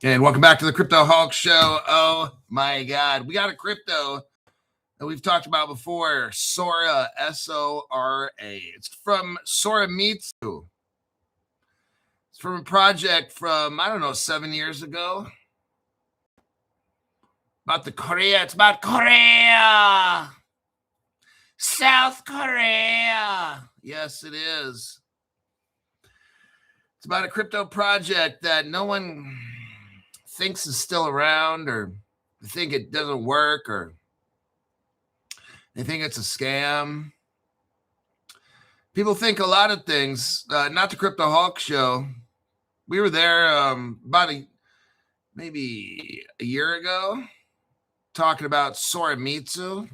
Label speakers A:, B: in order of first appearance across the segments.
A: And welcome back to the Crypto Hulk Show. Oh my God, we got a crypto that we've talked about before, Sora, S-O-R-A. It's from Soramitsu. It's from a project from, 7 years ago. About the Korea. It's about Korea. South Korea. Yes, it is. It's about a crypto project that no one thinks is still around, or they think it doesn't work, or they think it's a scam. People think a lot of things. Not the Crypto Hulk Show. We were there maybe a year ago talking about Soramitsu.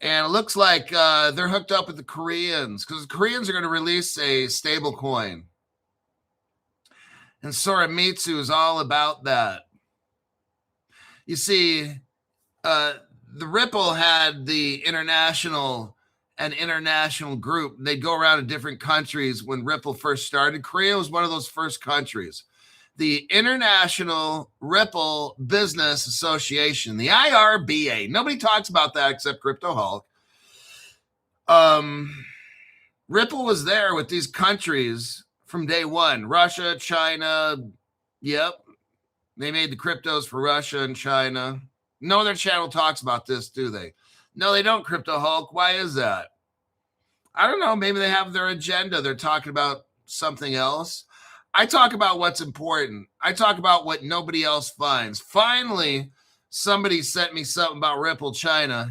A: And it looks like they're hooked up with the Koreans, because the Koreans are going to release a stable coin. And Soramitsu is all about that. You see, the Ripple had the international group. They'd go around to different countries when Ripple first started. Korea was one of those first countries. The International Ripple Business Association, the IRBA. Nobody talks about that except Crypto Hulk. Ripple was there with these countries from day one. Russia, China. Yep. They made the cryptos for Russia and China. No other channel talks about this, do they? No, they don't, Crypto Hulk. Why is that? I don't know. Maybe they have their agenda. They're talking about something else. I talk about what's important. I talk about what nobody else finds. Finally, somebody sent me something about Ripple China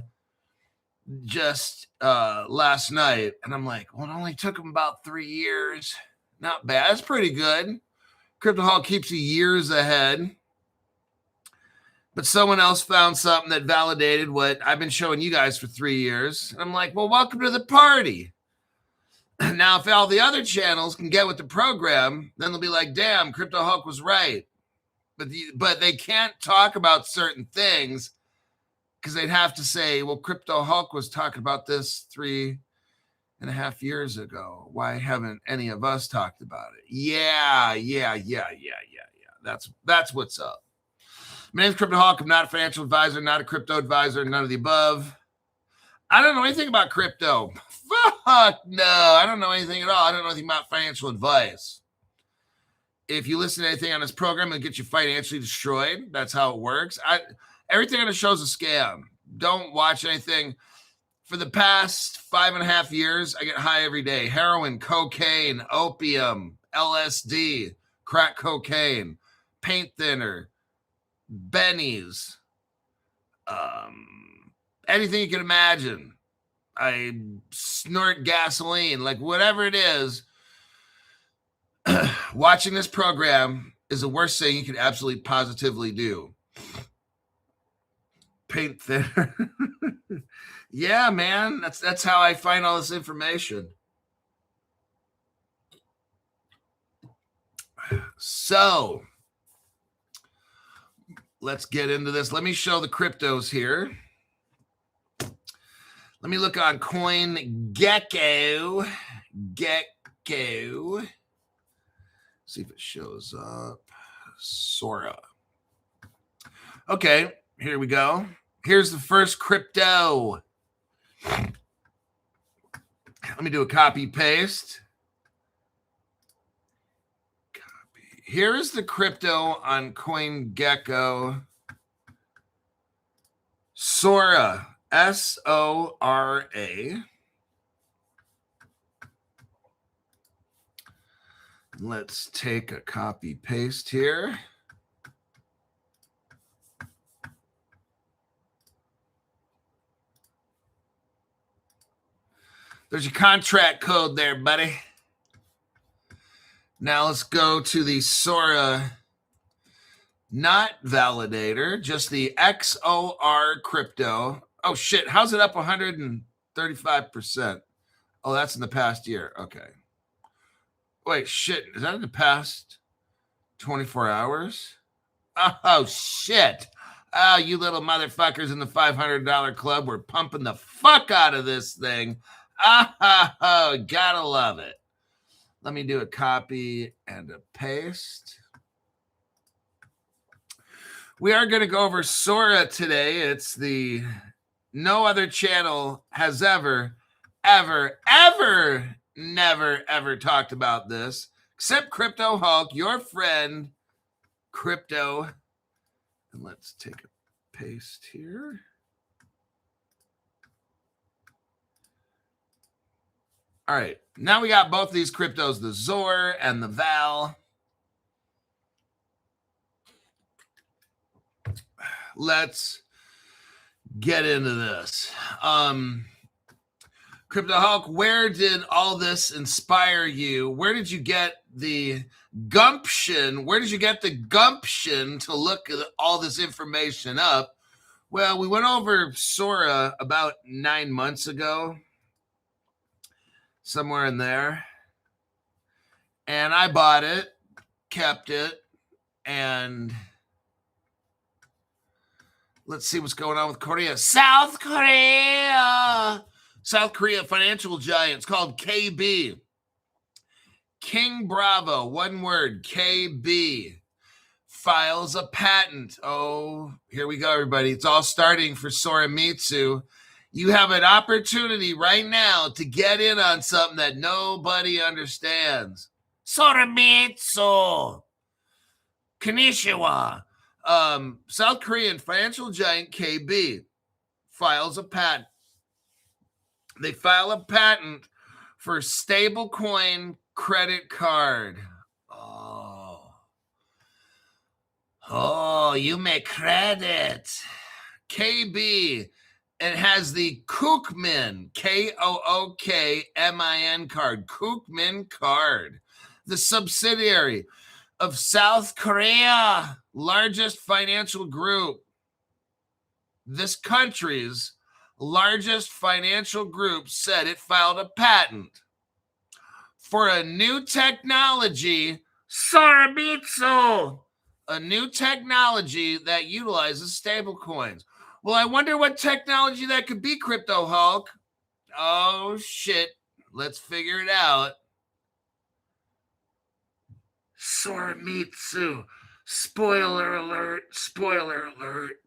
A: just last night. And I'm like, well, it only took them about 3 years. Not bad. That's pretty good. Crypto Hulk keeps you years ahead. But someone else found something that validated what I've been showing you guys for 3 years. And I'm like, well, welcome to the party. Now, if all the other channels can get with the program, then they'll be like, damn, Crypto Hulk was right. But they can't talk about certain things because they'd have to say, well, Crypto Hulk was talking about this 3.5 years ago. Why haven't any of us talked about it? Yeah. That's what's up. My name's Crypto Hulk. I'm not a financial advisor, not a crypto advisor, none of the above. I don't know anything about crypto. Fuck no. I don't know anything at all. I don't know anything about financial advice. If you listen to anything on this program, it'll get you financially destroyed. That's how it works. Everything on the show is a scam. Don't watch anything. For the past 5.5 years, I get high every day. Heroin, cocaine, opium, LSD, crack cocaine, paint thinner, bennies, anything you can imagine. I snort gasoline, like whatever it is. Watching this program is the worst thing you could absolutely positively do. Paint thinner. Yeah, man, that's how I find all this information. So let's get into this. Let me show the cryptos here. Let me look on CoinGecko. See if it shows up. Sora. Okay, here we go. Here's the first crypto. Let me do a copy paste. Here is the crypto on CoinGecko. Sora, S-O-R-A. Let's take a copy paste here. There's your contract code there, buddy. Now let's go to the Sora, not validator, just the XOR crypto. Oh, shit. How's it up 135%? Oh, that's in the past year. Okay. Wait, shit. Is that in the past 24 hours? Oh, shit. Oh, you little motherfuckers in the $500 club were pumping the fuck out of this thing. Oh, gotta love it. Let me do a copy and a paste. We are going to go over Sora today. It's the no other channel has ever, never talked about this except Crypto Hulk, your friend, Crypto. And let's take a paste here. All right, now we got both these cryptos, the Zor and the Val. Let's get into this. Crypto Hulk, where did all this inspire you? Where did you get the gumption? Where did you get the gumption to look at all this information up? Well, we went over Sora about 9 months ago, somewhere in there. And I bought it, kept it, and let's see what's going on with Korea. South Korea financial giants called KB. King Bravo, one word, KB, files a patent. Oh, here we go, everybody. It's all starting for Soramitsu. You have an opportunity right now to get in on something that nobody understands. Soramitsu. Konnichiwa. South Korean financial giant KB files a patent. They file a patent for stablecoin credit card. Oh, you make credit. KB. It has the Kookmin, Kookmin card, Kookmin card, the subsidiary of South Korea, largest financial group. This country's largest financial group said it filed a patent for a new technology, Soramitsu, a new technology that utilizes stablecoins. Well, I wonder what technology that could be, Crypto Hulk. Oh, shit. Let's figure it out. Soramitsu. Spoiler alert. Spoiler alert.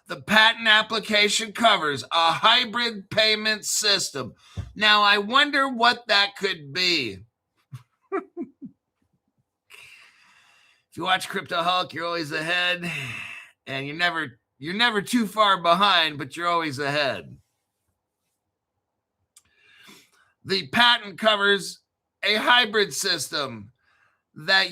A: The patent application covers a hybrid payment system. Now, I wonder what that could be. If you watch Crypto Hulk, you're always ahead, and you're never too far behind, but you're always ahead. The patent covers a hybrid system that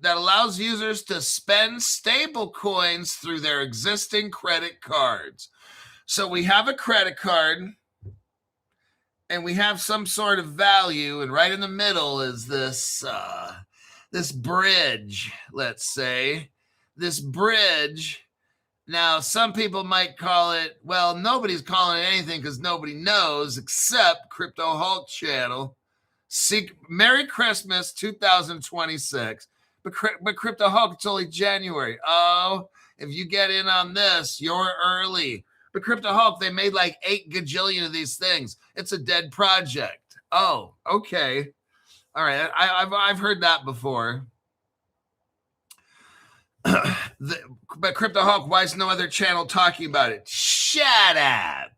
A: allows users to spend stable coins through their existing credit cards. So we have a credit card and we have some sort of value, and right in the middle is this bridge, let's say. This bridge, now some people might call it, well, nobody's calling it anything because nobody knows except Crypto Hulk channel. Merry Christmas 2026. But Crypto Hulk, it's only January. Oh, if you get in on this, you're early. But Crypto Hulk, they made like 8 gajillion of these things. It's a dead project. Oh, okay. All right. I've heard that before. But Crypto Hulk, why is no other channel talking about it? Shut up.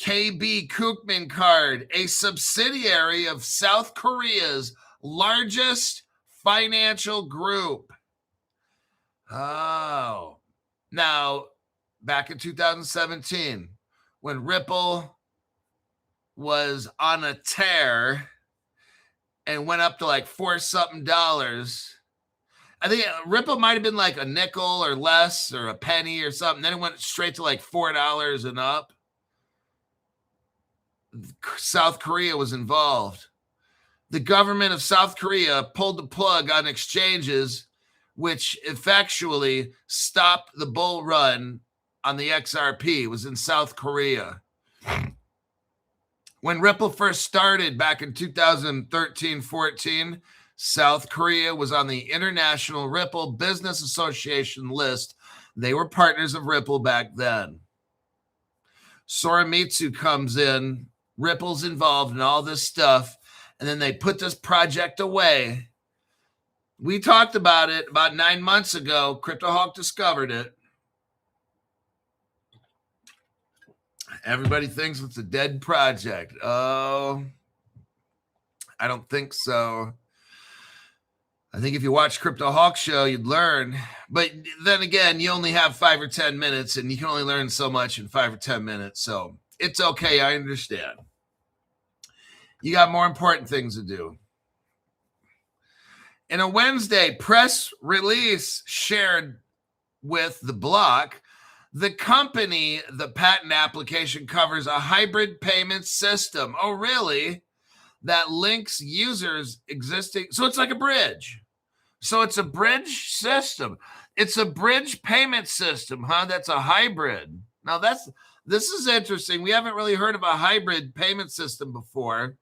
A: KB Kookmin card, a subsidiary of South Korea's largest financial group. Oh. Now, back in 2017, when Ripple was on a tear and went up to like $4-something. I think Ripple might have been like a nickel or less or a penny or something. Then it went straight to like $4 and up. South Korea was involved. The government of South Korea pulled the plug on exchanges, which effectually stopped the bull run on the XRP. It was in South Korea. When Ripple first started back in 2013-14, South Korea was on the International Ripple Business Association list. They were partners of Ripple back then. Soramitsu comes in Ripple's involved in all this stuff, and then they put this project away. We talked about it about 9 months ago. CryptoHawk discovered it. Everybody thinks it's a dead project. Oh, I don't think so. I think if you watch CryptoHawk show, you'd learn. But then again, you only have 5 or 10 minutes, and you can only learn so much in 5 or 10 minutes. So it's okay. I understand. You got more important things to do. In a Wednesday press release shared with The Block, the company, the patent application covers a hybrid payment system. Oh, really? That links users existing. So it's like a bridge. So it's a bridge system. It's a bridge payment system, huh? That's a hybrid. Now this is interesting. We haven't really heard of a hybrid payment system before.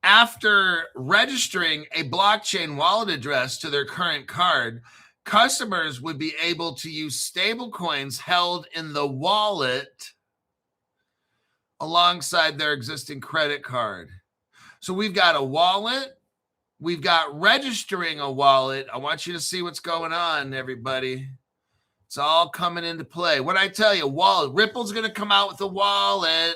A: After registering a blockchain wallet address to their current card, customers would be able to use stablecoins held in the wallet alongside their existing credit card. So we've got a wallet. We've got registering a wallet. I want you to see what's going on, everybody. It's all coming into play. What I tell you, wallet. Ripple's going to come out with a wallet,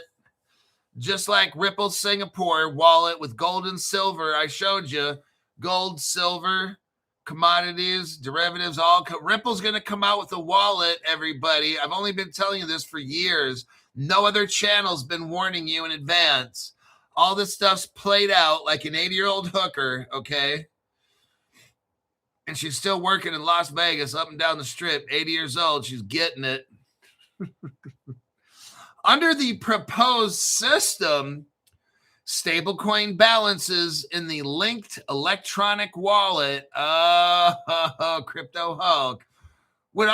A: just like Ripple Singapore wallet with gold and silver. I showed you gold, silver, commodities, derivatives, all. Ripple's going to come out with a wallet, everybody. I've only been telling you this for years. No other channel's been warning you in advance. All this stuff's played out like an 80-year-old hooker, okay? And she's still working in Las Vegas up and down the strip, 80 years old. She's getting it. Under the proposed system, stablecoin balances in the linked electronic wallet, CryptoHawk, would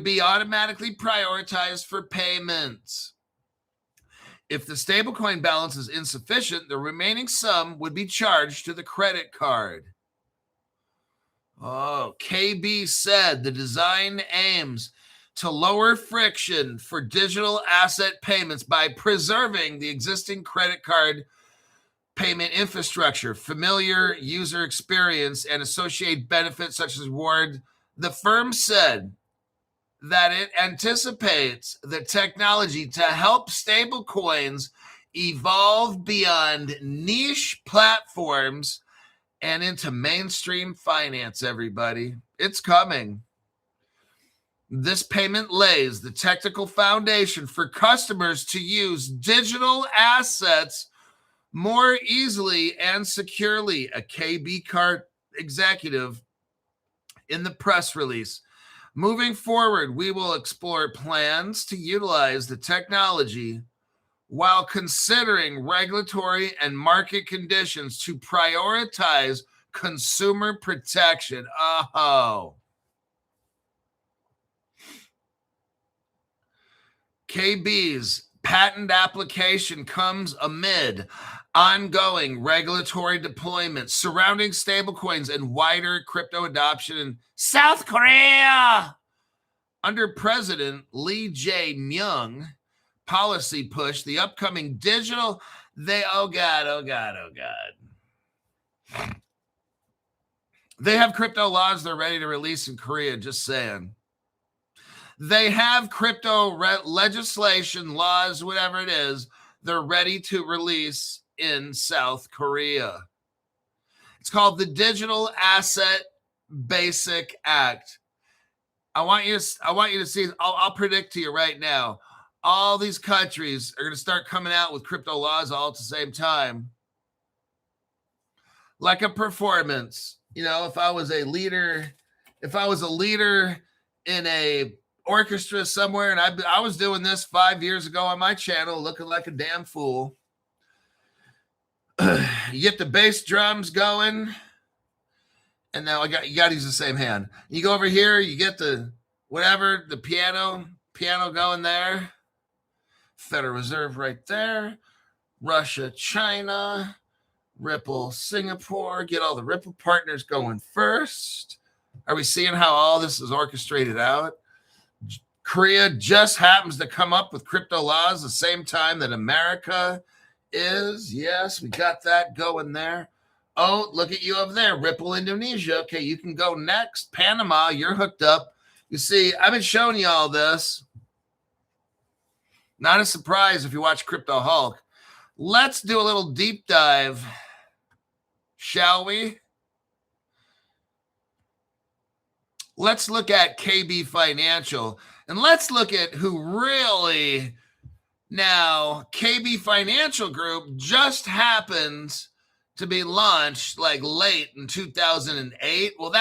A: be automatically prioritized for payments. If the stablecoin balance is insufficient, the remaining sum would be charged to the credit card. Oh, KB said the design aims to lower friction for digital asset payments by preserving the existing credit card payment infrastructure, familiar user experience, and associated benefits such as reward. The firm said that it anticipates the technology to help stablecoins evolve beyond niche platforms and into mainstream finance, everybody. It's coming. This payment lays the technical foundation for customers to use digital assets more easily and securely, a KB Card executive in the press release. Moving forward, we will explore plans to utilize the technology while considering regulatory and market conditions to prioritize consumer protection. Oh. KB's patent application comes amid ongoing regulatory deployment surrounding stablecoins and wider crypto adoption in South Korea. Under President Lee Jae-myung policy push, the upcoming digital, they have crypto laws they're ready to release in Korea, just saying. They have crypto legislation, laws, whatever it is, they're ready to release in South Korea. It's called the Digital Asset Basic Act. I want you to see, I'll predict to you right now, all these countries are going to start coming out with crypto laws all at the same time. Like a performance. You know, if I was a leader in a orchestra somewhere, and I was doing this 5 years ago on my channel, looking like a damn fool. You get the bass drums going, and now you got to use the same hand. You go over here, you get the piano going there. Federal Reserve right there. Russia, China, Ripple, Singapore. Get all the Ripple partners going first. Are we seeing how all this is orchestrated out? Korea just happens to come up with crypto laws the same time that America is. Yes, we got that going there. Oh, look at you over there, Ripple, Indonesia. Okay, you can go next. Panama, you're hooked up. You see, I've been showing you all this. Not a surprise if you watch Crypto Hulk. Let's do a little deep dive, shall we? Let's look at KB Financial, and let's look at who really... Now, KB Financial Group just happens to be launched like late in 2008. Well,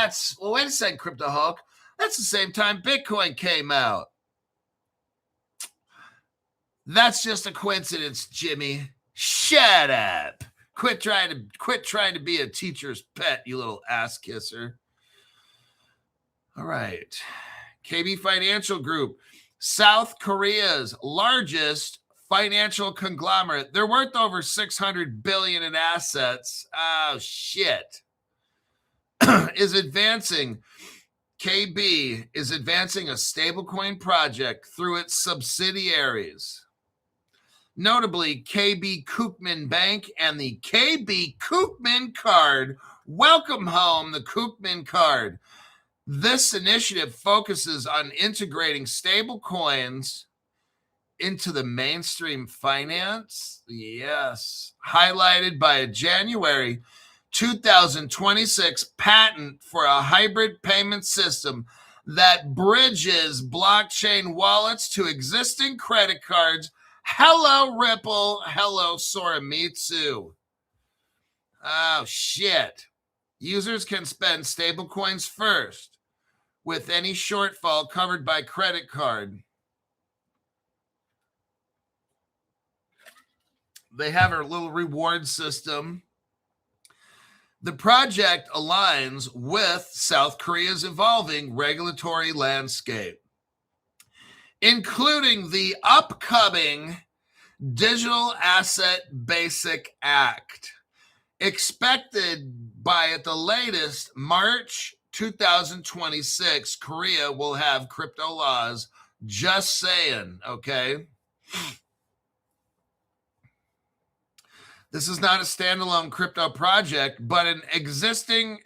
A: wait a second, Crypto Hulk. That's the same time Bitcoin came out. That's just a coincidence, Jimmy. Shut up. Quit trying to be a teacher's pet, you little ass kisser. All right. KB Financial Group, South Korea's largest financial conglomerate. They're worth over $600 billion in assets. Oh, shit. KB is advancing a stablecoin project through its subsidiaries. Notably, KB Kookmin Bank and the KB Kookmin Card. Welcome home, the Kookmin Card. This initiative focuses on integrating stable coins into the mainstream finance. Yes. Highlighted by a January 2026 patent for a hybrid payment system that bridges blockchain wallets to existing credit cards. Hello, Ripple. Hello, Soramitsu. Oh, shit. Users can spend stablecoins first, with any shortfall covered by credit card. They have a little reward system. The project aligns with South Korea's evolving regulatory landscape, including the upcoming Digital Asset Basic Act, expected by at the latest March 2026. Korea will have crypto laws. Just saying, okay? This is not a standalone crypto project, but an extension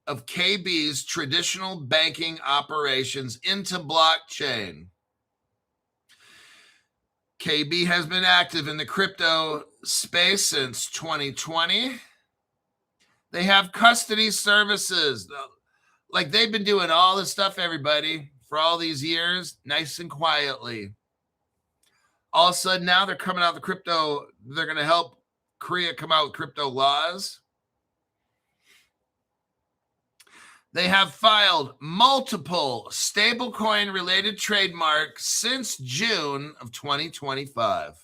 A: of KB's traditional banking operations into blockchain. KB has been active in the crypto space since 2020. They have custody services. Like, they've been doing all this stuff, everybody, for all these years, nice and quietly. All of a sudden, now they're coming out with crypto. They're going to help Korea come out with crypto laws. They have filed multiple stablecoin-related trademarks since June of 2025.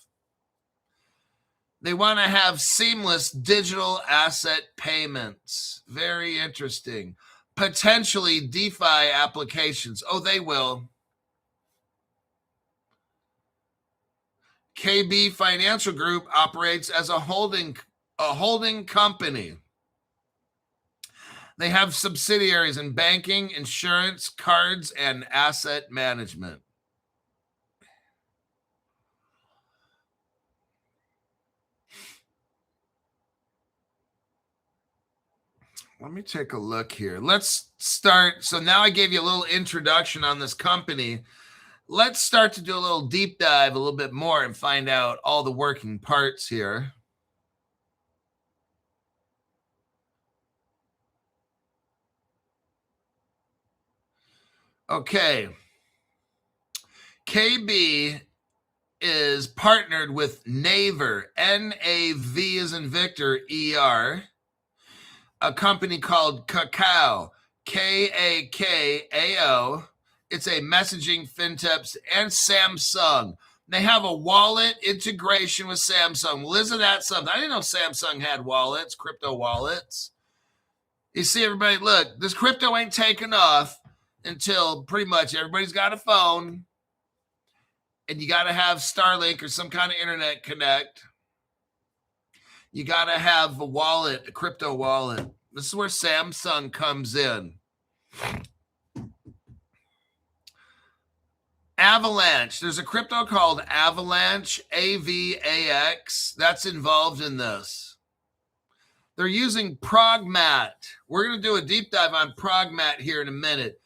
A: They want to have seamless digital asset payments. Very interesting. Potentially DeFi applications. Oh, they will. KB Financial Group operates as a holding company. They have subsidiaries in banking, insurance, cards, and asset management. Let me take a look here. Let's start. So now I gave you a little introduction on this company. Let's start to do a little deep dive a little bit more and find out all the working parts here. Okay. KB is partnered with Naver, N-A-V as in Victor, E-R, a company called Kakao, K-A-K-A-O. It's a messaging fintech, and Samsung. They have a wallet integration with Samsung. Well, isn't that something? I didn't know Samsung had wallets, crypto wallets. You see, everybody, look, this crypto ain't taking off until pretty much everybody's got a phone, and you got to have Starlink or some kind of internet connect. You got to have a wallet, a crypto wallet. This is where Samsung comes in. Avalanche. There's a crypto called Avalanche, AVAX, that's involved in this. They're using Progmat. We're going to do a deep dive on Progmat here in a minute.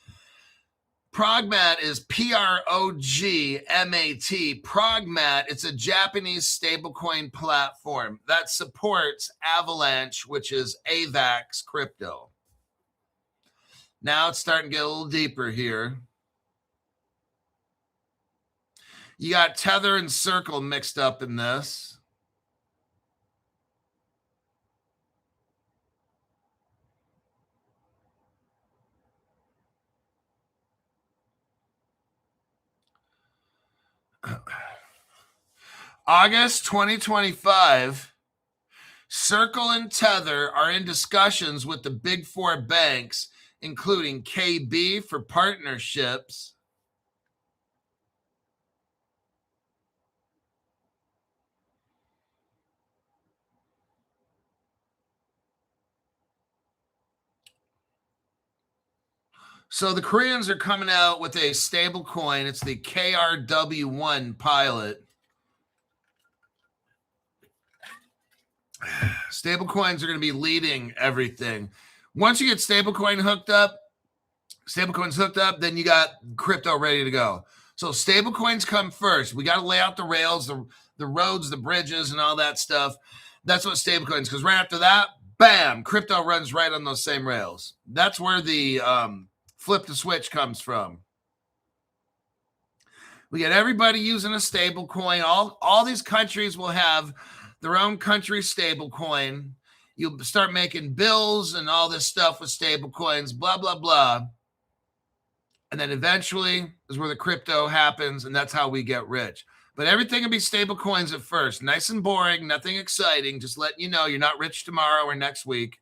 A: Progmat is Progmat. Progmat, it's a Japanese stablecoin platform that supports Avalanche, which is AVAX crypto. Now it's starting to get a little deeper here. You got Tether and Circle mixed up in this. August 2025, Circle and Tether are in discussions with the big four banks, including KB for partnerships. So the Koreans are coming out with a stable coin. It's the KRW1 pilot. Stable coins are going to be leading everything. Once you get stablecoins hooked up, then you got crypto ready to go. So stablecoins come first. We got to lay out the rails, the roads, the bridges, and all that stuff. That's what stablecoins, because right after that, bam, crypto runs right on those same rails. That's where the flip the switch comes from. We get everybody using a stable coin. All these countries will have their own country stable coin. You'll start making bills and all this stuff with stable coins, blah, blah, blah. And then eventually is where the crypto happens, and that's how we get rich. But everything will be stable coins at first. Nice and boring, nothing exciting. Just letting you know you're not rich tomorrow or next week.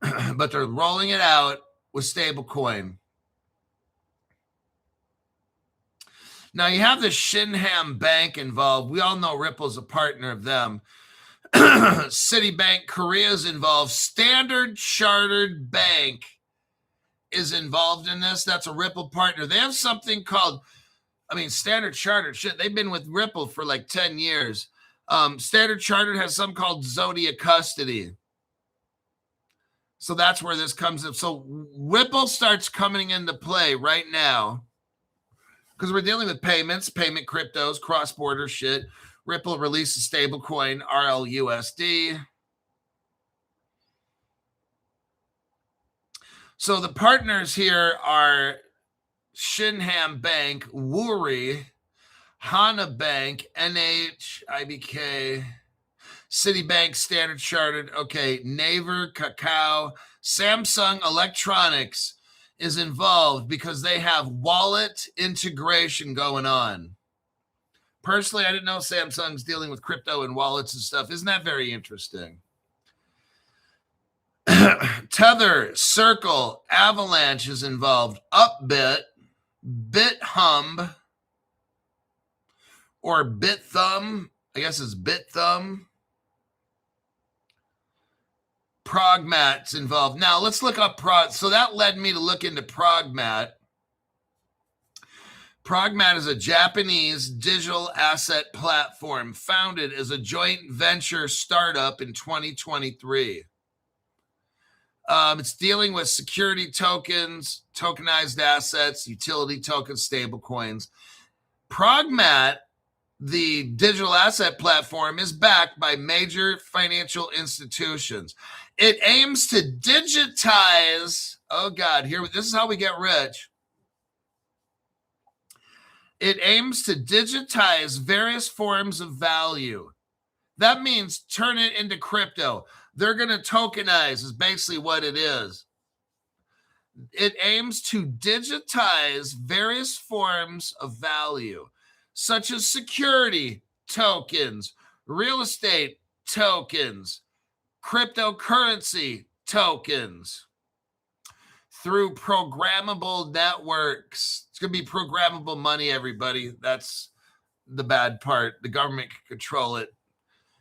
A: But they're rolling it out with stable coin. Now you have the Shinhan Bank involved. We all know Ripple's a partner of them. Citibank Korea is involved. Standard Chartered Bank is involved in this. That's a Ripple partner. They have something called, Standard Chartered, they've been with Ripple for like 10 years. Standard Chartered has something called Zodiac Custody. So that's where this comes in. So Ripple starts coming into play right now because we're dealing with payments, payment cryptos, cross-border shit. Ripple releases stablecoin RLUSD. So the partners here are Shinhan Bank, Woori, Hana Bank, NH, IBK, Citibank, Standard Chartered, okay, Naver, Kakao, Samsung Electronics is involved because they have wallet integration going on. Personally, I didn't know Samsung's dealing with crypto and wallets and stuff. Isn't that very interesting? Tether, Circle, Avalanche is involved. Upbit, BitHum, or BitThumb. I guess it's BitThumb. Progmat's involved. Now, let's look up So that led me to look into Progmat. Progmat is a Japanese digital asset platform founded as a joint venture startup in 2023. It's dealing with security tokens, tokenized assets, utility tokens, stablecoins. Progmat, the digital asset platform, is backed by major financial institutions. It aims to digitize, this is how we get rich. It aims to digitize various forms of value. That means turn it into crypto. They're going to tokenize is basically what it is. It aims to digitize various forms of value, such as security tokens, real estate tokens, cryptocurrency tokens, through programmable networks. It's going to be programmable money, everybody. That's the bad part. The government can control it.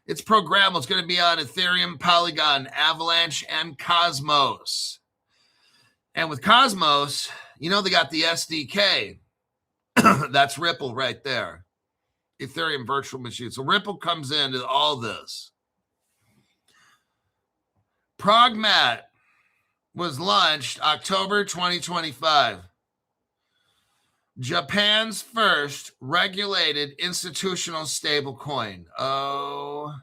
A: It's programmable. It's going to be on Ethereum, Polygon, Avalanche, and Cosmos. And with Cosmos, they got the SDK. That's Ripple right there. Ethereum virtual machine. So Ripple comes into all this. Progmat was launched October 2025. Japan's first regulated institutional stablecoin. Oh,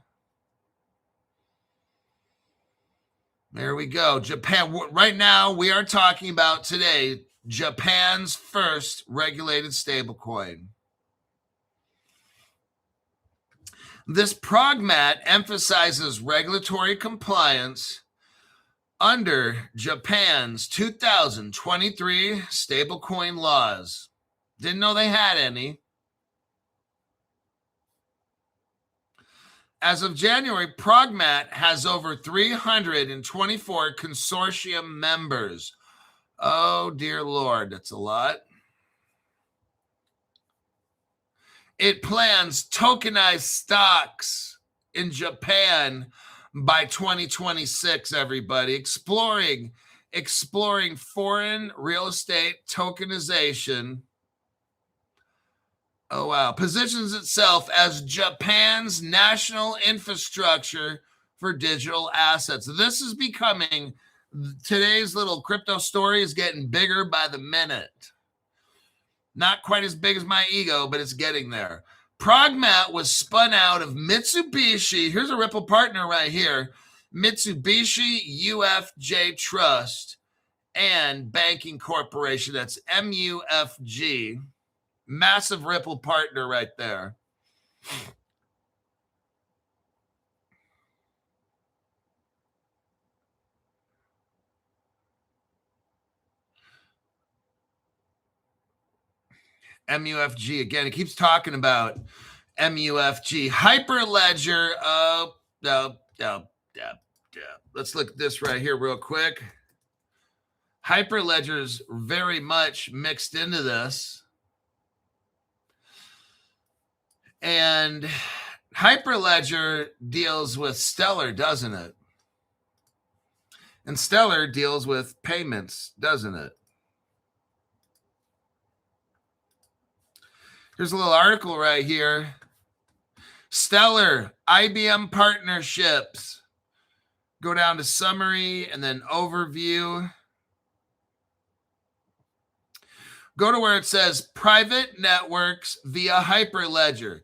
A: there we go. Japan. Right now, we are talking about today Japan's first regulated stablecoin. This Progmat emphasizes regulatory compliance under Japan's 2023 stablecoin laws. Didn't know they had any. As of January, Progmat has over 324 consortium members. Oh, dear Lord, that's a lot. It plans tokenized stocks in Japan by 2026, everybody. Exploring foreign real estate tokenization. Oh, wow. Positions itself as Japan's national infrastructure for digital assets. This is becoming, today's little crypto story is getting bigger by the minute. Not quite as big as my ego, but it's getting there. Progmat was spun out of Mitsubishi. Here's a Ripple partner right here. Mitsubishi UFJ Trust and Banking Corporation. That's MUFG. Massive Ripple partner right there. MUFG again. It keeps talking about MUFG. Hyperledger. Let's look at this right here real quick. Hyperledger's very much mixed into this. And Hyperledger deals with Stellar, doesn't it? And Stellar deals with payments, doesn't it? Here's a little article right here. Stellar, IBM partnerships. Go down to summary and then overview. Go to where it says private networks via Hyperledger.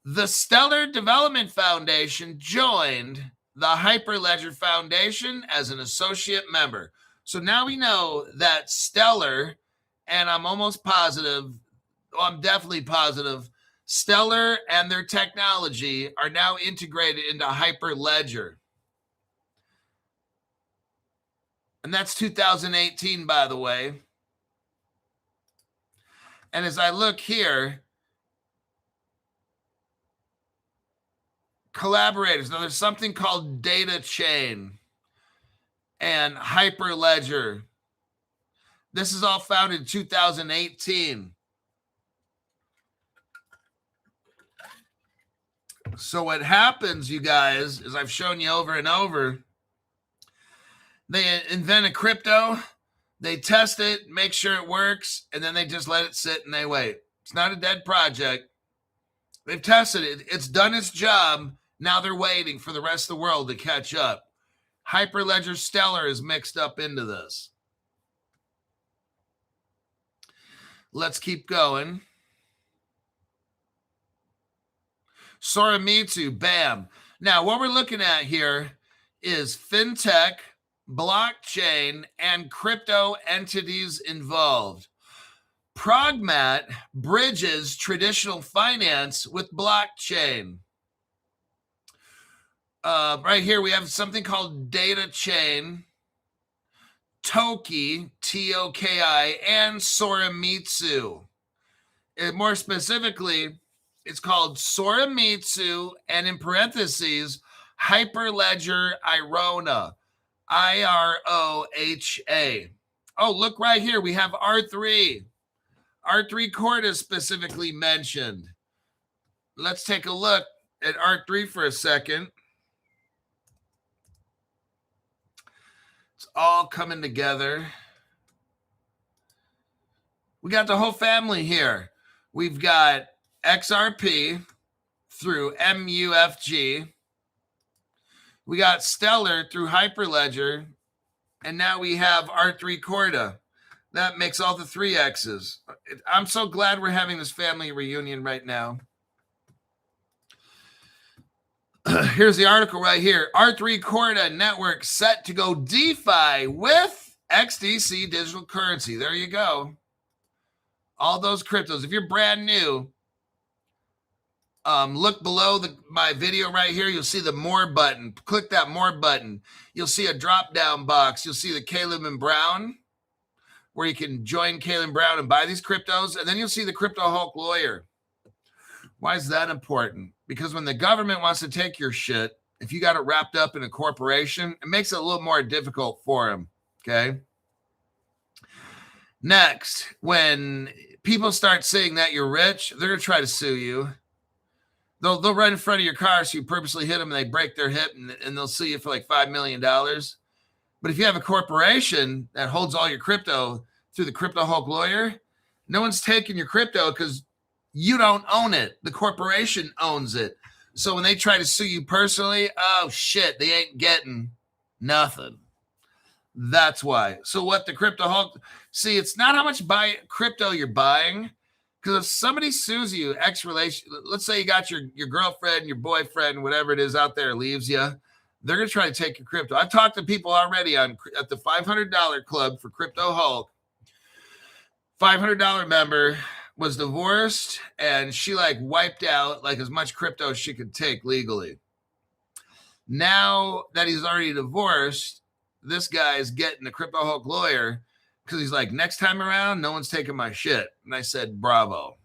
A: The Stellar Development Foundation joined the Hyperledger Foundation as an associate member. So now we know that Stellar, and I'm almost positive, I'm definitely positive, Stellar and their technology are now integrated into Hyperledger. And that's 2018, by the way. And as I look here, collaborators. Now, there's something called data chain and Hyperledger. This is all founded in 2018. So what happens, you guys, as I've shown you over and over, they invent a crypto, they test it, make sure it works, and then they just let it sit and they wait. It's not a dead project. They've tested it. It's done its job. Now they're waiting for the rest of the world to catch up. Hyperledger Stellar is mixed up into this. Let's keep going. Soramitsu, bam. Now, what we're looking at here is fintech, blockchain, and crypto entities involved. Progmat bridges traditional finance with blockchain. Right here, we have something called data chain, Toki, T-O-K-I, and Soramitsu. And more specifically, it's called Soramitsu, and in parentheses, Hyperledger Irona, I-R-O-H-A. Oh, look right here. We have R3. R3 Court is specifically mentioned. Let's take a look at R3 for a second. It's all coming together. We got the whole family here. We've got XRP through MUFG. We got Stellar through Hyperledger. And now we have R3 Corda. That makes all the 3Xs. I'm so glad we're having this family reunion right now. Here's the article right here. R3 Corda network set to go DeFi with XDC digital currency. There you go. All those cryptos. If you're brand new, look below my video right here. You'll see the more button. Click that more button. You'll see a drop down box. You'll see the Caleb and Brown, where you can join Caleb Brown and buy these cryptos. And then you'll see the Crypto Hulk Lawyer. Why is that important? Because when the government wants to take your shit, if you got it wrapped up in a corporation, it makes it a little more difficult for them. Okay. Next, when people start saying that you're rich, they're going to try to sue you. They'll run in front of your car, so you purposely hit them and they break their hip, and they'll sue you for like $5 million. But if you have a corporation that holds all your crypto through the Crypto Hulk Lawyer, no one's taking your crypto because you don't own it. The corporation owns it. So when they try to sue you personally, oh shit, they ain't getting nothing. That's why. So what the Crypto Hulk, see, it's not how much crypto you're buying. Because if somebody sues you, let's say you got your girlfriend, your boyfriend, whatever it is out there leaves you, they're going to try to take your crypto. I've talked to people already at the $500 club for Crypto Hulk. $500 member was divorced, and she like wiped out like as much crypto as she could take legally. Now that he's already divorced, this guy's getting the Crypto Hulk Lawyer because he's like, next time around, no one's taking my shit. And I said, bravo.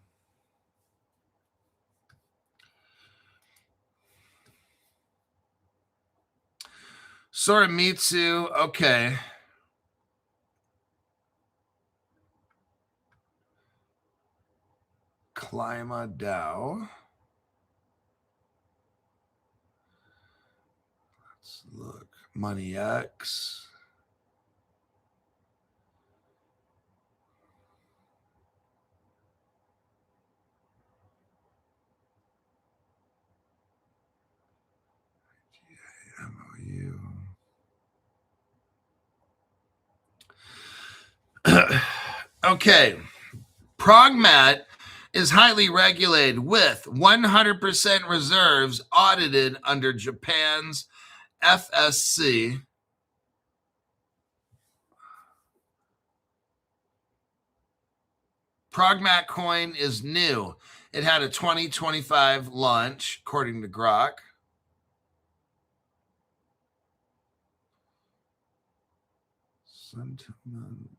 A: Soramitsu, okay. Klima DAO. Let's look. Money X. MOU. Okay. Progmat is highly regulated with 100% reserves audited under Japan's FSC. Progmat coin is new. It had a 2025 launch, according to Grok. Sentiment.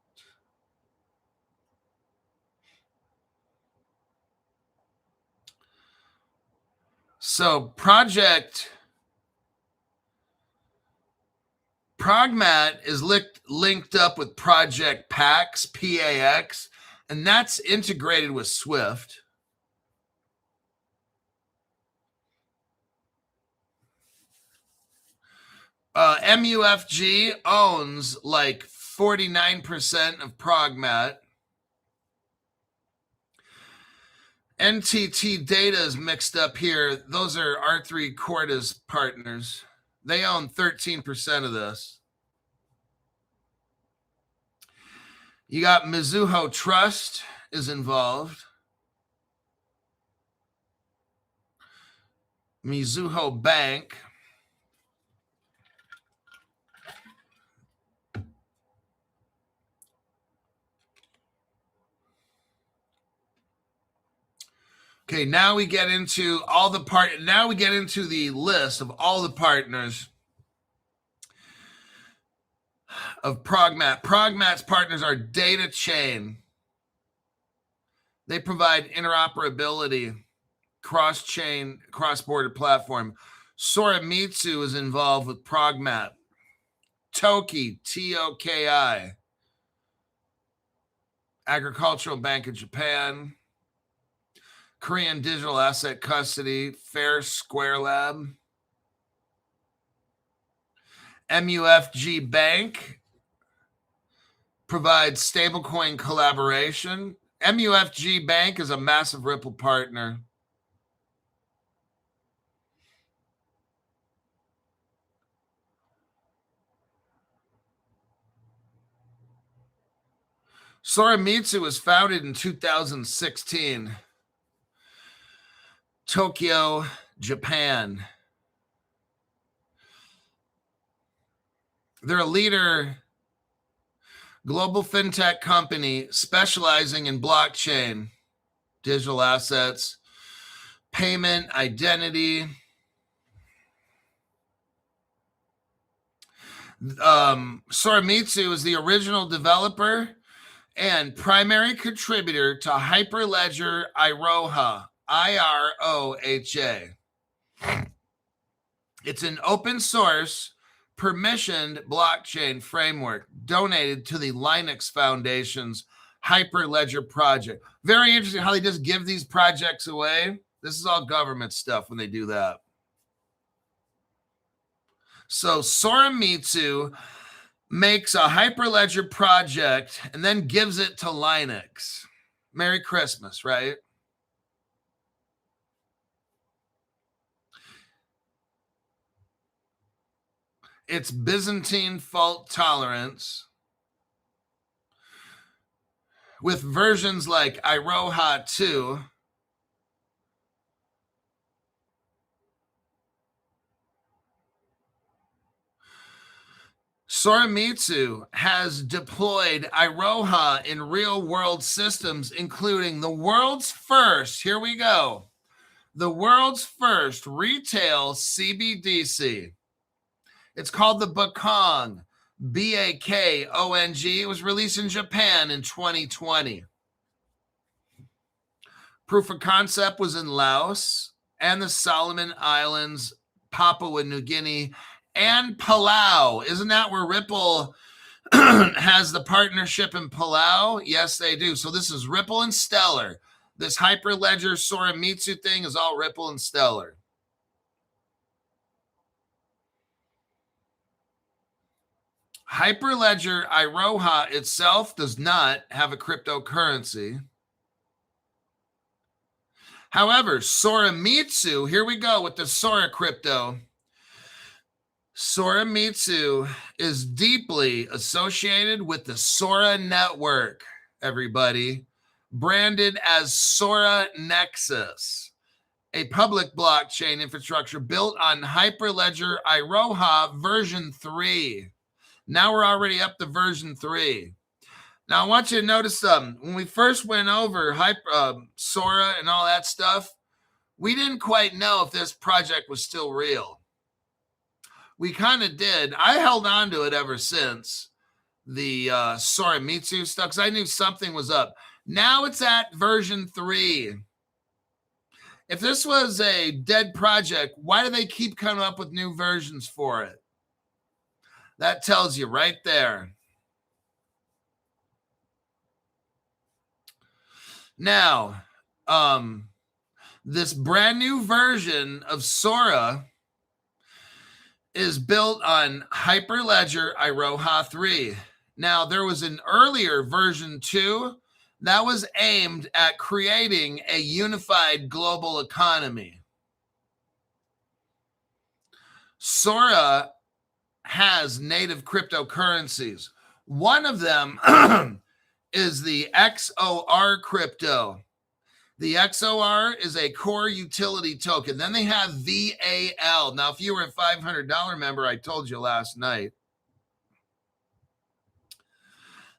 A: So Progmat is linked up with Project PAX, PAX, and that's integrated with Swift. MUFG owns like 49% of Progmat. NTT Data is mixed up here. Those are R3 Corda's partners. They own 13% of this. You got Mizuho Trust is involved. Mizuho Bank. Okay, now we get into now we get into the list of all the partners of Progmat. Progmat's partners are Data Chain. They provide interoperability, cross-chain, cross-border platform. Soramitsu is involved with Progmat. Toki, Toki. Agricultural Bank of Japan. Korean Digital Asset Custody, Fair Square Lab. MUFG Bank provides stablecoin collaboration. MUFG Bank is a massive Ripple partner. Soramitsu was founded in 2016. Tokyo, Japan. They're a leader, global fintech company specializing in blockchain, digital assets, payment, identity. Soramitsu is the original developer and primary contributor to Hyperledger Iroha, IROHA. It's an open source, permissioned blockchain framework donated to the Linux Foundation's Hyperledger project. Very interesting how they just give these projects away. This is all government stuff when they do that. So Soramitsu makes a Hyperledger project and then gives it to Linux. Merry Christmas, right? It's Byzantine fault tolerance with versions like Iroha 2. Soramitsu has deployed Iroha in real-world systems, including the world's first, here we go, the world's first retail CBDC. It's called the Bakong, Bakong. It was released in Japan in 2020. Proof of concept was in Laos and the Solomon Islands, Papua New Guinea, and Palau. Isn't that where Ripple has the partnership in Palau? Yes, they do. So this is Ripple and Stellar. This Hyperledger Soramitsu thing is all Ripple and Stellar. Hyperledger Iroha itself does not have a cryptocurrency. However, Soramitsu, here we go with the Sora crypto. Soramitsu is deeply associated with the Sora network, everybody, branded as Sora Nexus, a public blockchain infrastructure built on Hyperledger Iroha version 3. Now we're already up to version 3. Now I want you to notice something. When we first went over Sora and all that stuff, we didn't quite know if this project was still real. We kind of did. I held on to it ever since the Soramitsu stuff because I knew something was up. Now it's at version 3. If this was a dead project, why do they keep coming up with new versions for it? That tells you right there. Now, this brand new version of Sora is built on Hyperledger Iroha 3. Now, there was an earlier version 2 that was aimed at creating a unified global economy. Sora has native cryptocurrencies. One of them is the XOR crypto. The XOR is a core utility token. Then they have VAL. Now, if you were a $500 member, I told you last night.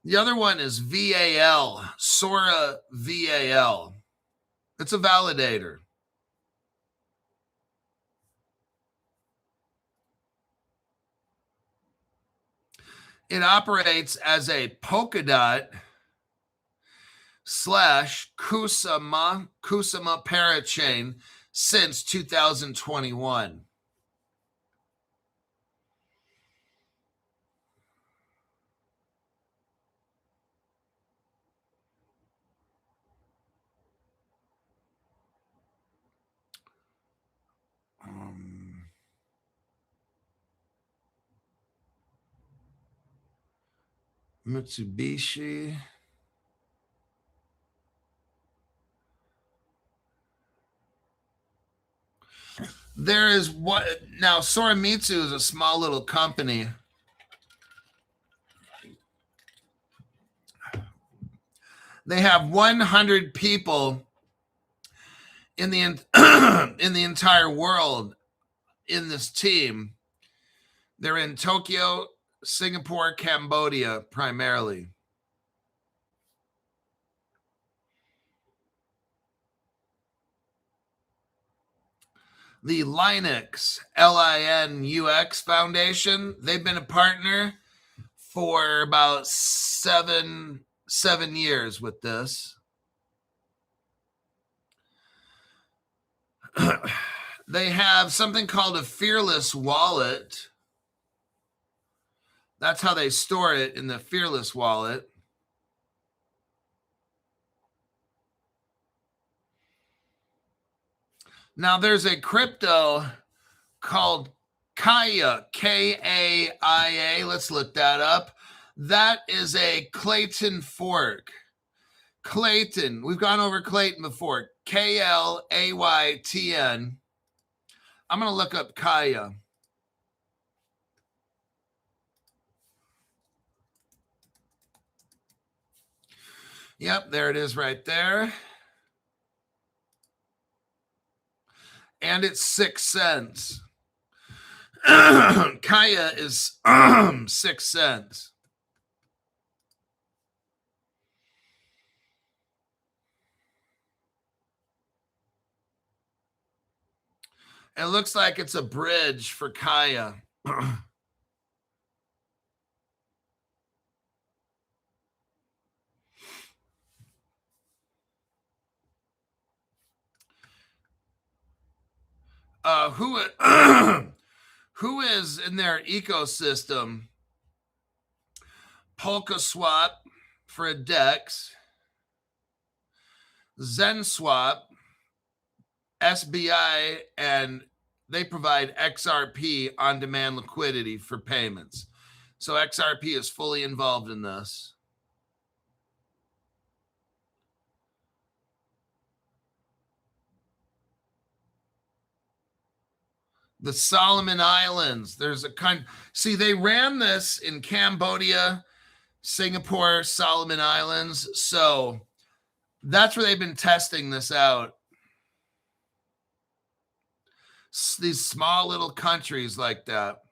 A: The other one is VAL, Sora VAL. It's a validator. It operates as a Polkadot / Kusama parachain since 2021. Mitsubishi. There is what now. Sorimitsu is a small little company. They have 100 people in the in the entire world in this team. They're in Tokyo, Singapore, Cambodia primarily. The Linux, Linux Foundation, they've been a partner for about seven years with this. They have something called a Fearless wallet. That's how they store it, in the Fearless wallet. Now there's a crypto called Kaya, K-A-I-A. Let's look that up. That is a Clayton fork. Clayton. We've gone over Clayton before. K-L-A-Y-T-N. I'm going to look up Kaya. Yep, there it is right there. And it's 6 cents. Kaya is 6 cents. It looks like it's a bridge for Kaya. Who is in their ecosystem? Polka Swap for a DEX, ZenSwap, SBI, and they provide XRP on-demand liquidity for payments. So XRP is fully involved in this. The Solomon Islands. There's a see, they ran this in Cambodia, Singapore, Solomon Islands. So that's where they've been testing this out. These small little countries like that.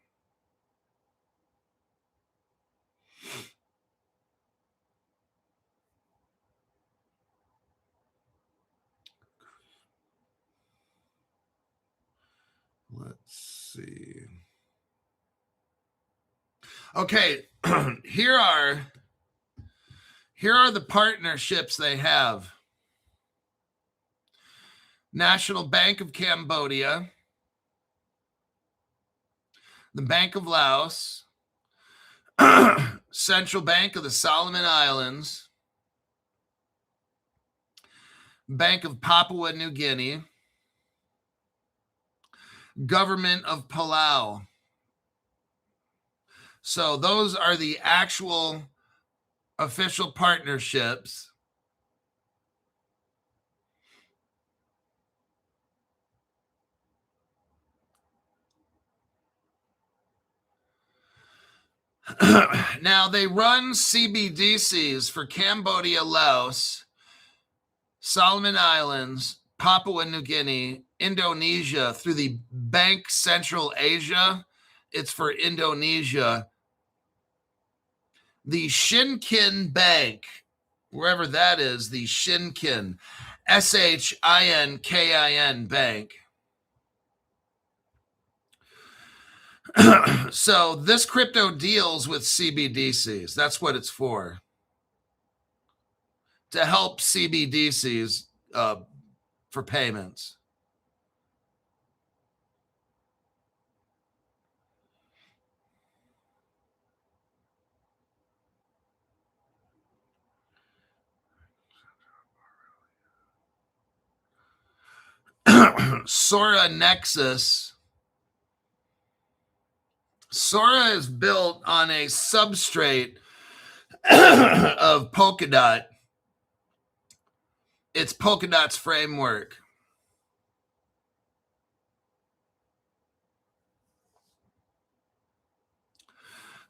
A: Let's see. Okay, here are the partnerships they have. National Bank of Cambodia, the Bank of Laos, Central Bank of the Solomon Islands, Bank of Papua New Guinea, Government of Palau. So those are the actual official partnerships. Now they run CBDCs for Cambodia, Laos, Solomon Islands, Papua New Guinea, Indonesia through the Bank Central Asia. It's for Indonesia. The Shinkin Bank, wherever that is, the Shinkin, Shinkin Bank. So this crypto deals with CBDCs. That's what it's for. To help CBDCs for payments. Sora Nexus. Sora is built on a substrate of Polkadot. It's Polkadot's framework.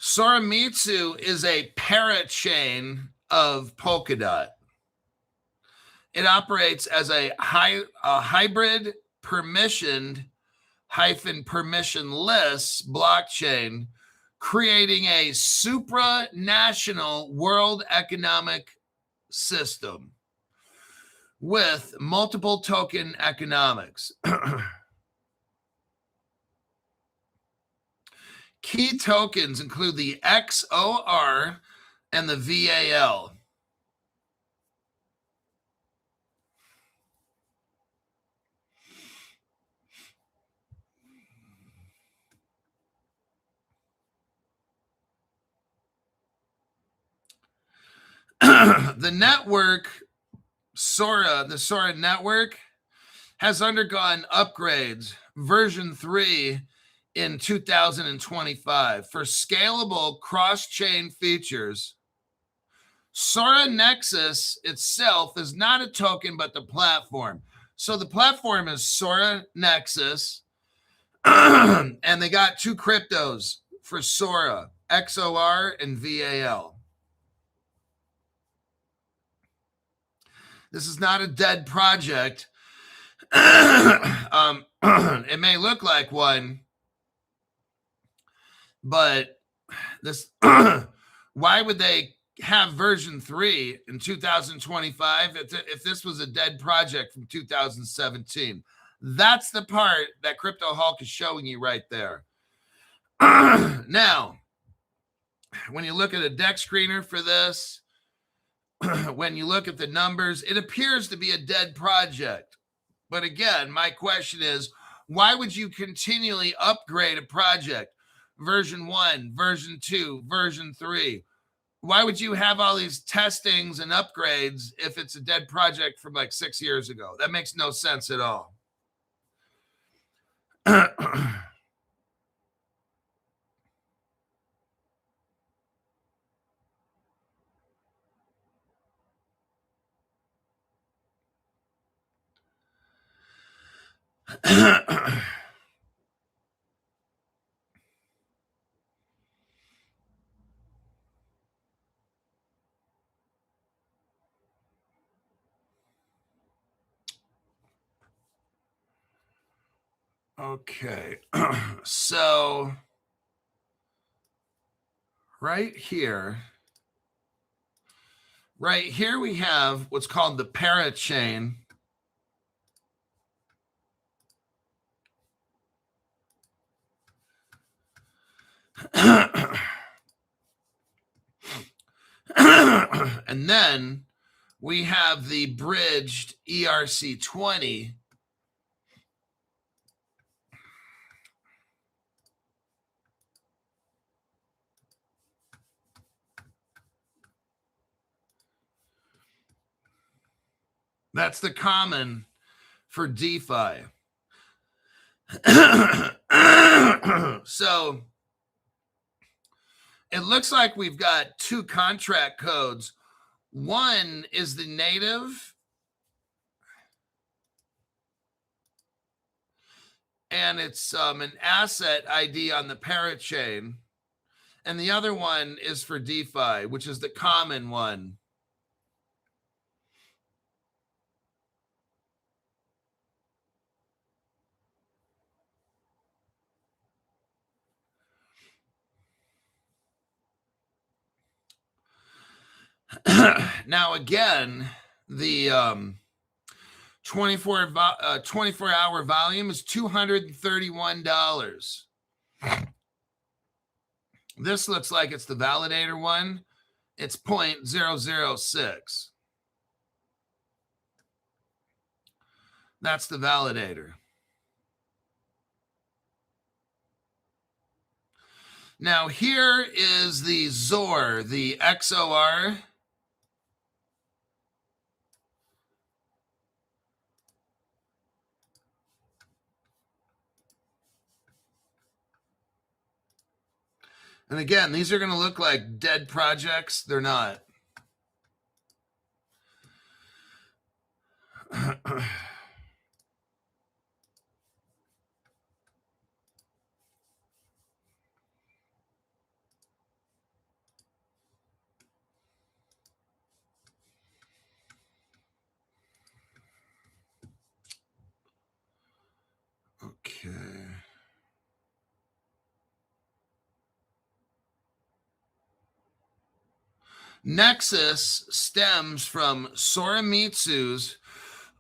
A: Soramitsu is a parachain of Polkadot. It operates as a hybrid permissioned permissionless blockchain, creating a supranational world economic system with multiple token economics. Key tokens include the XOR and the VAL. The network, the Sora network, has undergone upgrades, version 3 in 2025, for scalable cross-chain features. Sora Nexus itself is not a token, but the platform. So the platform is Sora Nexus, and they got two cryptos for Sora, XOR and VAL. This is not a dead project. It may look like one, but this why would they have version 3 in 2025 if this was a dead project from 2017? That's the part that Crypto Hulk is showing you right there. Now, when you look at a deck screener for this, when you look at the numbers, it appears to be a dead project. But again, my question is, why would you continually upgrade a project? Version 1, version 2, version 3. Why would you have all these testings and upgrades if it's a dead project from like 6 years ago? That makes no sense at all. Okay, so right here we have what's called the parachain. And then we have the bridged ERC20. That's the common for DeFi. So it looks like we've got two contract codes. One is the native, and it's an asset ID on the parachain. And the other one is for DeFi, which is the common one. Now, again, the 24-hour volume is $231. This looks like it's the validator one. It's 0.006. That's the validator. Now, here is the XOR, the XOR. And again, these are going to look like dead projects. They're not. Nexus stems from Soramitsu's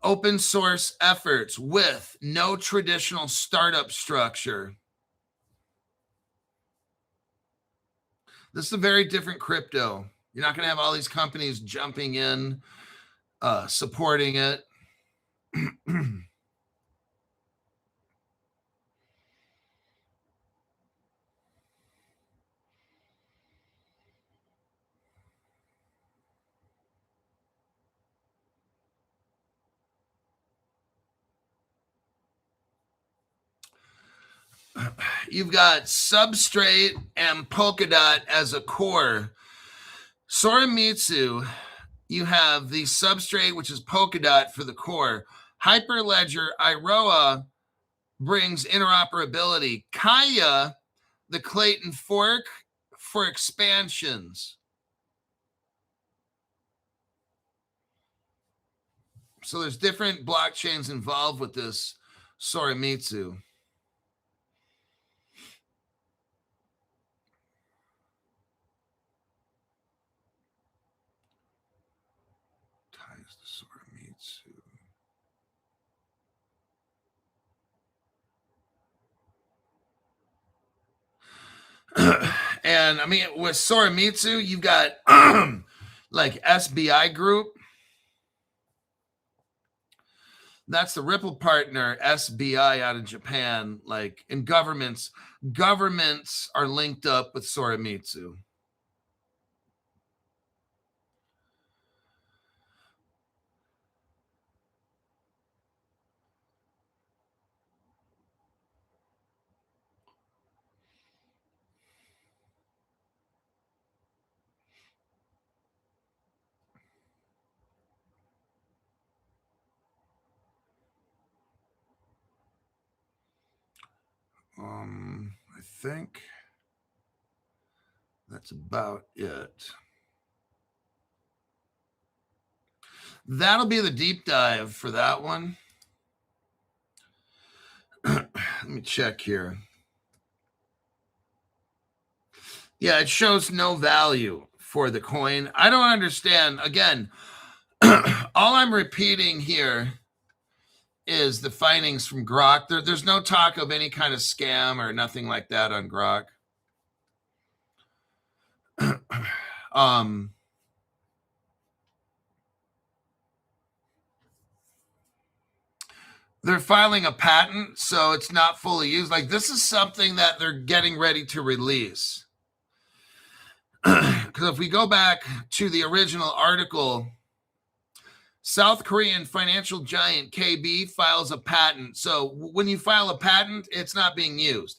A: open source efforts with no traditional startup structure. This is a very different crypto. You're not going to have all these companies jumping in, supporting it. You've got Substrate and Polkadot as a core. Soramitsu, you have the Substrate, which is Polkadot for the core. Hyperledger, Iroa brings interoperability. Kaya, the Clayton fork for expansions. So there's different blockchains involved with this Soramitsu. Ties to Soramitsu. And I mean, with Soramitsu, you've got like SBI Group. That's the Ripple partner, SBI, out of Japan. Like, in governments are linked up with Soramitsu. I think that's about it. That'll be the deep dive for that one. Let me check here. Yeah, it shows no value for the coin. I don't understand. Again, all I'm repeating here is the findings from Grok. There's no talk of any kind of scam or nothing like that on Grok. They're filing a patent, so it's not fully used. Like, this is something that they're getting ready to release. Because if we go back to the original article, South Korean financial giant KB files a patent. So when you file a patent, it's not being used.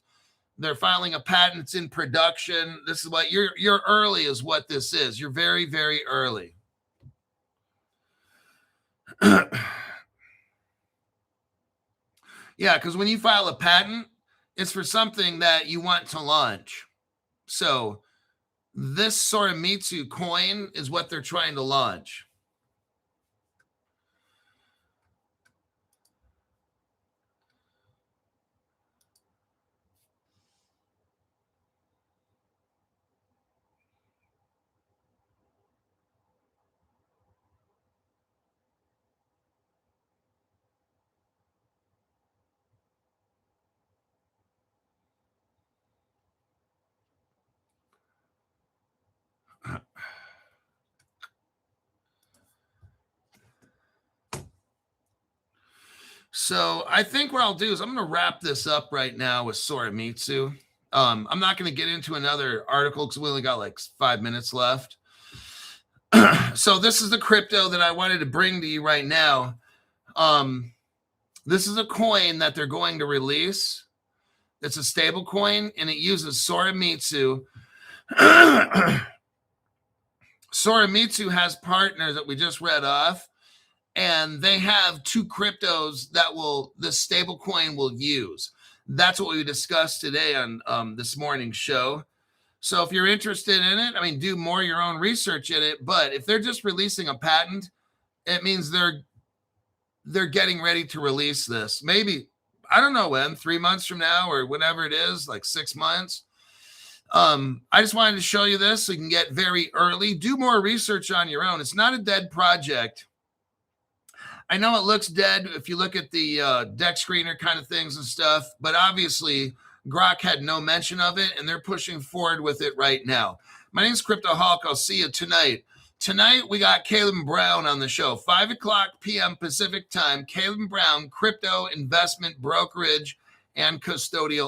A: They're filing a patent. It's in production. This is what you're early is what this is. You're very, very early. Yeah, because when you file a patent, it's for something that you want to launch. So this Soramitsu coin is what they're trying to launch. So I think what I'll do is I'm going to wrap this up right now with Soramitsu. I'm not going to get into another article because we only got like 5 minutes left. So this is the crypto that I wanted to bring to you right now. This is a coin that they're going to release. It's a stable coin, and it uses Soramitsu. Soramitsu has partners that we just read off, and they have 2 cryptos that this stable coin will use. That's what we discussed today on this morning's show. So if you're interested in it, I mean, do more your own research in it. But if they're just releasing a patent, it means they're getting ready to release this. Maybe, I don't know when, 3 months from now or whatever it is, like 6 months. I just wanted to show you this so you can get very early. Do more research on your own. It's not a dead project. I know it looks dead if you look at the deck screener kind of things and stuff, but obviously Grok had no mention of it, and they're pushing forward with it right now. My name is Crypto Hulk. I'll see you tonight. Tonight, we got Caleb Brown on the show, 5 o'clock p.m. Pacific time. Caleb Brown, crypto investment brokerage and custodial